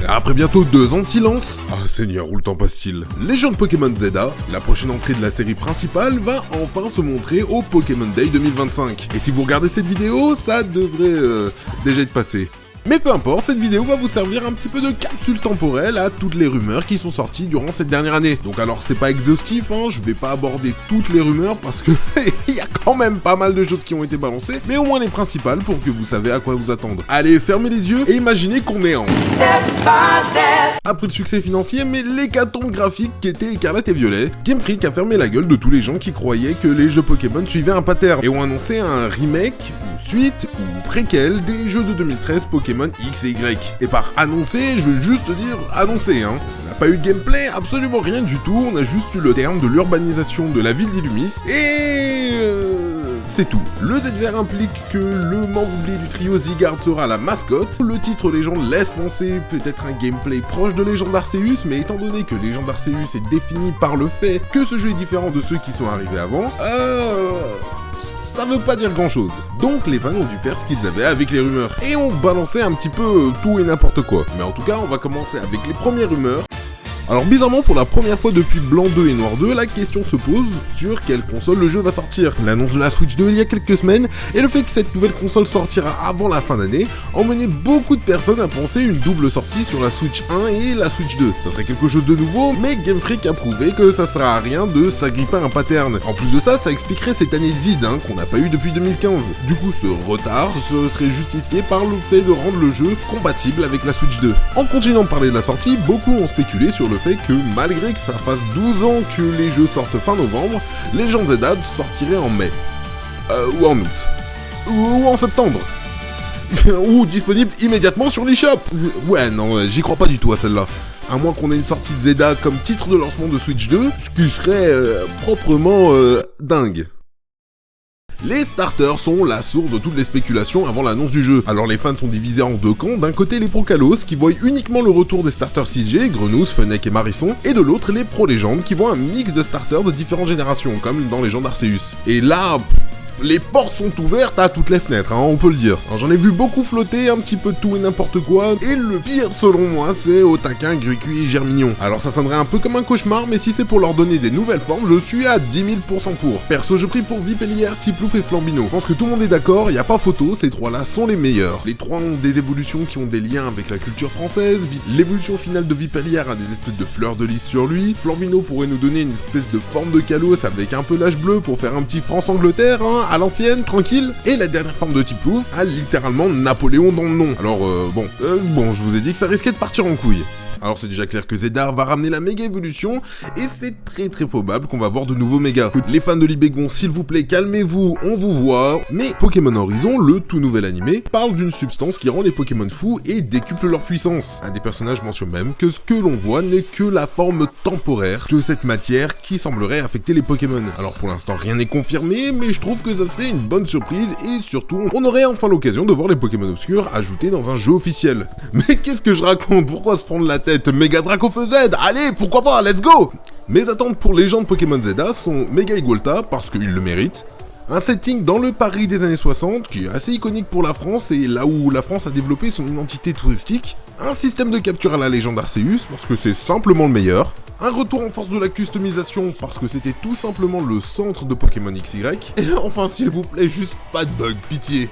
Après bientôt 2 ans de silence, ah seigneur, où le temps passe-t-il? Légende Pokémon Zelda, la prochaine entrée de la série principale, va enfin se montrer au Pokémon Day 2025. Et si vous regardez cette vidéo, ça devrait déjà être passé. Mais peu importe, cette vidéo va vous servir un petit peu de capsule temporelle à toutes les rumeurs qui sont sorties durant cette dernière année. Donc alors c'est pas exhaustif, hein, je vais pas aborder toutes les rumeurs parce que il y a quand même pas mal de choses qui ont été balancées, mais au moins les principales pour que vous savez à quoi vous attendre. Allez, fermez les yeux et imaginez qu'on est en Step by Step. Après le succès financier, mais l'hécatombe graphique qui était Écarlate et Violet, Game Freak a fermé la gueule de tous les gens qui croyaient que les jeux Pokémon suivaient un pattern et ont annoncé un remake, ou suite, ou préquel des jeux de 2013 Pokémon X et Y. Et par annoncer, je veux juste dire annoncer, hein. On n'a pas eu de gameplay, absolument rien du tout, on a juste eu le terme de l'urbanisation de la ville d'Illumis, et c'est tout. Le ZVR implique que le membre oublié du trio Zygarde sera la mascotte. Le titre Légende laisse penser peut-être un gameplay proche de Légende Arceus, mais étant donné que Légende Arceus est défini par le fait que ce jeu est différent de ceux qui sont arrivés avant, ça veut pas dire grand chose. Donc les fans ont dû faire ce qu'ils avaient avec les rumeurs, et ont balancé un petit peu tout et n'importe quoi. Mais en tout cas, on va commencer avec les premières rumeurs. Alors bizarrement, pour la première fois depuis Blanc 2 et Noir 2, la question se pose sur quelle console le jeu va sortir. L'annonce de la Switch 2 il y a quelques semaines, et le fait que cette nouvelle console sortira avant la fin d'année, emmenait beaucoup de personnes à penser une double sortie sur la Switch 1 et la Switch 2. Ça serait quelque chose de nouveau, mais Game Freak a prouvé que ça sert à rien de s'agripper à un pattern. En plus de ça, ça expliquerait cette année de vide, hein, qu'on n'a pas eu depuis 2015. Du coup, ce retard se serait justifié par le fait de rendre le jeu compatible avec la Switch 2. En continuant de parler de la sortie, beaucoup ont spéculé sur le fait que malgré que ça fasse 12 ans que les jeux sortent fin novembre, Legend Zelda sortirait en mai. Ou en août. Ou en septembre. Ou disponible immédiatement sur l'eShop. Ouais, non, j'y crois pas du tout à celle-là. À moins qu'on ait une sortie de Zelda comme titre de lancement de Switch 2, ce qui serait proprement dingue. Les starters sont la source de toutes les spéculations avant l'annonce du jeu. Alors les fans sont divisés en deux camps, d'un côté les pro-Kalos qui voient uniquement le retour des starters 6G, Grenousse, Fennec et Marisson, et de l'autre les pro-légendes qui voient un mix de starters de différentes générations, comme dans Légende Arceus. Et là, les portes sont ouvertes à toutes les fenêtres, hein, on peut le dire. Alors j'en ai vu beaucoup flotter, un petit peu de tout et n'importe quoi, et le pire selon moi c'est Otaquin, Grucuit et Germignon. Alors ça sonnerait un peu comme un cauchemar, mais si c'est pour leur donner des nouvelles formes, je suis à 10 000% pour. Perso je prie pour Vipellière, Tiplouf et Flambino. Je pense que tout le monde est d'accord, y a pas photo, ces trois-là sont les meilleurs. Les trois ont des évolutions qui ont des liens avec la culture française, l'évolution finale de Vipellière a des espèces de fleurs de lys sur lui, Flambino pourrait nous donner une espèce de forme de Kalos avec un peu l'âge bleu pour faire un petit France-Angleterre, hein, à l'ancienne, tranquille, et la dernière forme de Tiplouf a littéralement Napoléon dans le nom. Alors bon, je vous ai dit que ça risquait de partir en couille. Alors c'est déjà clair que Zedar va ramener la méga évolution, et c'est très probable qu'on va voir de nouveaux mégas. Les fans de Libégon, s'il vous plaît, calmez-vous, on vous voit. Mais Pokémon Horizon, le tout nouvel animé, parle d'une substance qui rend les Pokémon fous et décuple leur puissance. Un des personnages mentionne même que ce que l'on voit n'est que la forme temporaire de cette matière qui semblerait affecter les Pokémon. Alors pour l'instant rien n'est confirmé, mais je trouve que ça serait une bonne surprise, et surtout, on aurait enfin l'occasion de voir les Pokémon obscurs ajoutés dans un jeu officiel. Mais qu'est-ce que je raconte? Pourquoi se prendre la tête? Méga Dracofeu Z, allez, pourquoi pas, let's go! Mes attentes pour Légende Pokémon Zelda sont Méga Igualta, parce qu'il le mérite, un setting dans le Paris des années 60, qui est assez iconique pour la France, et là où la France a développé son identité touristique, un système de capture à la Légende Arceus, parce que c'est simplement le meilleur, un retour en force de la customisation, parce que c'était tout simplement le centre de Pokémon XY, et enfin s'il vous plaît, juste pas de bug, pitié.